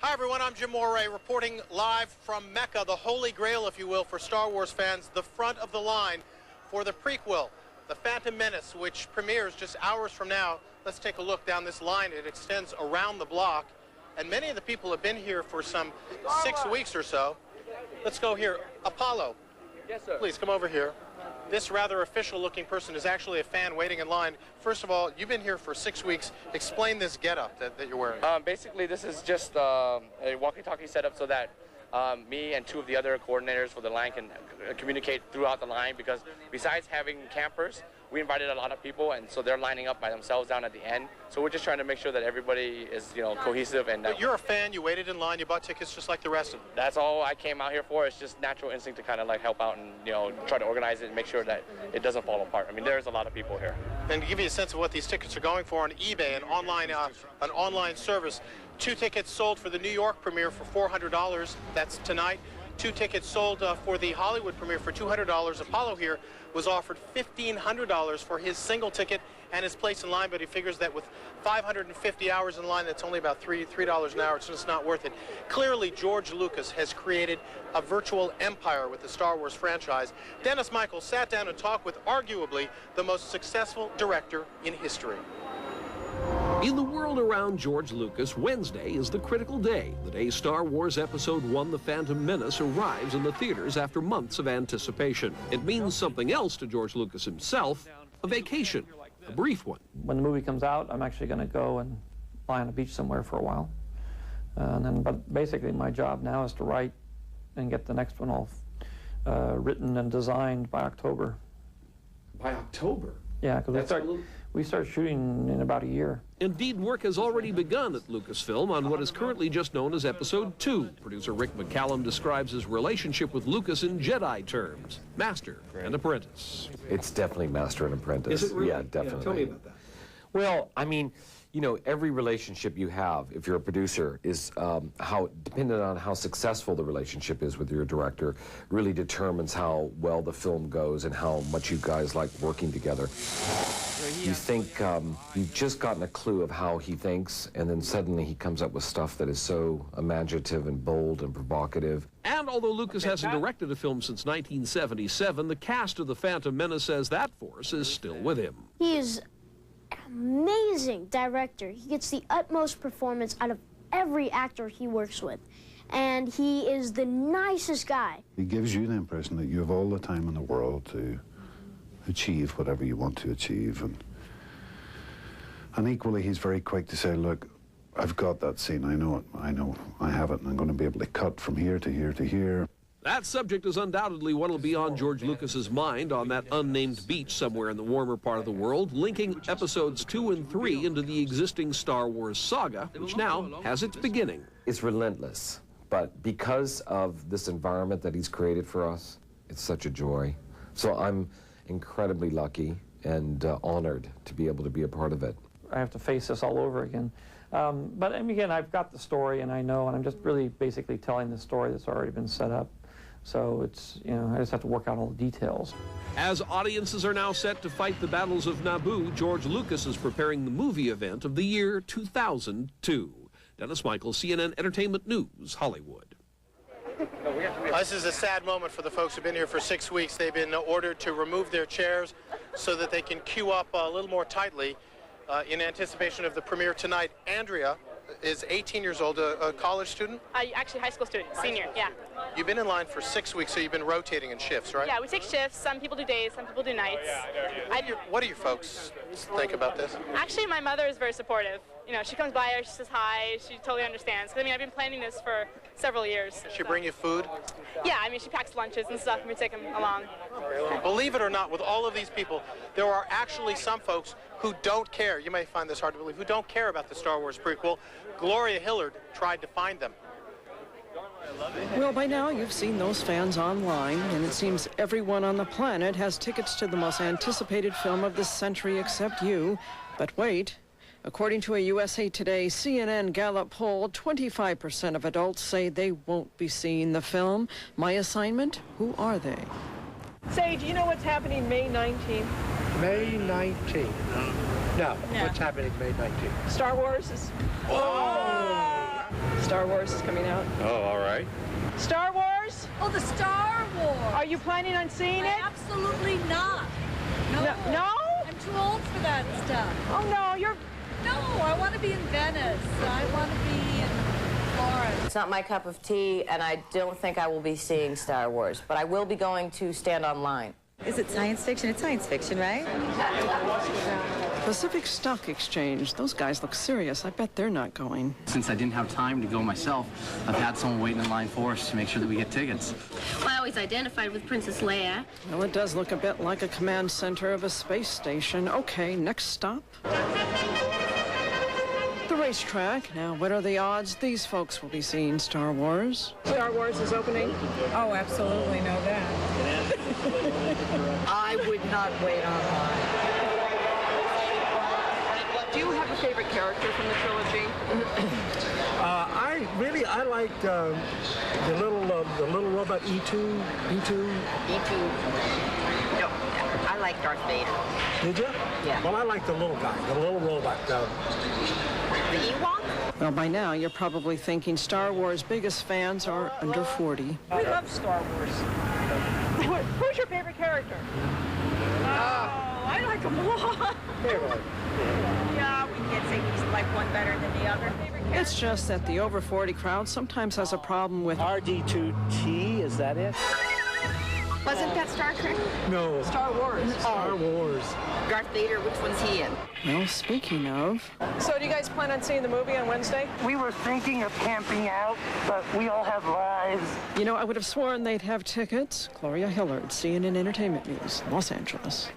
Hi, everyone. I'm Jim Moray reporting live from Mecca, the holy grail, if you will, for Star Wars fans, the front of the line for the prequel, The Phantom Menace, which premieres just hours from now. Let's take a look down this line. It extends around the block, and many of the people have been here for some 6 weeks or so. Let's go here. Apollo. Yes, sir. Please come over here. This rather official-looking person is actually a fan waiting in line. First of all, you've been here for 6 weeks. Explain this getup that you're wearing. Basically, this is just a walkie-talkie setup so that me and two of the other coordinators for the line can communicate throughout the line, because besides having campers, we invited a lot of people, and so they're lining up by themselves down at the end. So we're just trying to make sure that everybody is, cohesive. And But you're a fan. You waited in line. You bought tickets just like the rest of them. That's all I came out here for. It's just natural instinct to kind of like help out and try to organize it and make sure that it doesn't fall apart. I mean, there's a lot of people here. And to give you a sense of what these tickets are going for on eBay, an online service, 2 tickets sold for the New York premiere for $400. That's tonight. 2 tickets sold for the Hollywood premiere for $200. Apollo here was offered $1,500 for his single ticket and his place in line, but he figures that with 550 hours in line, that's only about $3 an hour. It's just not worth it. Clearly, George Lucas has created a virtual empire with the Star Wars franchise. Dennis Michael sat down and talked with arguably the most successful director in history. In the world around George Lucas, Wednesday is the critical day, the day Star Wars Episode I, The Phantom Menace, arrives in the theaters after months of anticipation. It means something else to George Lucas himself, a vacation, a brief one. When the movie comes out, I'm actually going to go and lie on a beach somewhere for a while. But basically my job now is to write and get the next one all written and designed by October. By October? Yeah, because we start shooting in about a year. Indeed, work has already begun at Lucasfilm on what is currently just known as Episode II. Producer Rick McCallum describes his relationship with Lucas in Jedi terms: master and apprentice. It's definitely master and apprentice. Is it really? Yeah, definitely. Yeah, tell me about that. Well, I mean, every relationship you have, if you're a producer, is dependent on how successful the relationship is with your director, really determines how well the film goes and how much you guys like working together. You think you've just gotten a clue of how he thinks, and then suddenly he comes up with stuff that is so imaginative and bold and provocative. And although Lucas hasn't directed a film since 1977, the cast of The Phantom Menace says that force is still with him. He is an amazing director. He gets the utmost performance out of every actor he works with. And he is the nicest guy. He gives you the impression that you have all the time in the world to achieve whatever you want to achieve. And equally, he's very quick to say, look, I've got that scene. I know it. I have it, and I'm going to be able to cut from here to here to here. That subject is undoubtedly what will be on George Lucas's mind on that unnamed beach somewhere in the warmer part of the world, linking episodes 2 and 3 into the existing Star Wars saga, which now has its beginning. It's relentless, but because of this environment that he's created for us, it's such a joy. So I'm incredibly lucky and honored to be able to be a part of it. I have to face this all over again. But again, I've got the story, and I know, and I'm just really basically telling the story that's already been set up. So it's, I just have to work out all the details. As audiences are now set to fight the battles of Naboo, George Lucas is preparing the movie event of the year 2002. Dennis Michael, CNN Entertainment News, Hollywood. This is a sad moment for the folks who've been here for 6 weeks. They've been ordered to remove their chairs so that they can queue up a little more tightly in anticipation of the premiere tonight. Andrea is 18 years old, a college student? Actually, high school student, senior, yeah. You've been in line for 6 weeks, so you've been rotating in shifts, right? Yeah, we take shifts. Some people do days, some people do nights. What do your folks think about this? Actually, my mother is very supportive. She comes by, she says hi, she totally understands. I mean, I've been planning this for several years. Does she bring you food? Yeah, I mean, she packs lunches and stuff, and we take them along. Believe it or not, with all of these people, there are actually some folks who don't care. You may find this hard to believe, who don't care about the Star Wars prequel. Gloria Hillard tried to find them. Well, by now you've seen those fans online, and it seems everyone on the planet has tickets to the most anticipated film of the century except you. But wait. According to a USA Today CNN Gallup poll, 25% of adults say they won't be seeing the film. My assignment? Who are they? Say, do you know what's happening May 19th? May 19th. No. What's happening May 19th? Star Wars is... Oh! Star Wars is coming out. Oh, all right. Star Wars? Oh, the Star Wars. Are you planning on seeing it? Absolutely not. No. No? I'm too old for that stuff. Oh, no, you're... No, I want to be in Venice. I want to be in Florence. It's not my cup of tea, and I don't think I will be seeing Star Wars, but I will be going to stand online. Is it science fiction? It's science fiction, right? Pacific Stock Exchange. Those guys look serious. I bet they're not going. Since I didn't have time to go myself, I've had someone waiting in line for us to make sure that we get tickets. Well, I always identified with Princess Leia. Well, it does look a bit like a command center of a space station. Okay, next stop. The racetrack. Now, what are the odds these folks will be seeing Star Wars? Star Wars is opening? Oh, absolutely know that. I would not wait online. Do you have a favorite character from the trilogy? I like the little robot E2. No, I like Darth Vader. Did you? Yeah. Well, I like the little guy, the little robot. The Ewok? Well, by now, you're probably thinking Star Wars' biggest fans are under 40. We love Star Wars. Who's your favorite character? I like them all. Yeah, we can't say he's like one better than the other. It's just that the over 40 crowd sometimes has a problem with RD2T, is that it? Wasn't that Star Trek? No. Star Wars. Star Wars. Darth Vader, which one's he in? Well, speaking of... So do you guys plan on seeing the movie on Wednesday? We were thinking of camping out, but we all have lives. You know, I would have sworn they'd have tickets. Gloria Hillard, CNN Entertainment News, Los Angeles.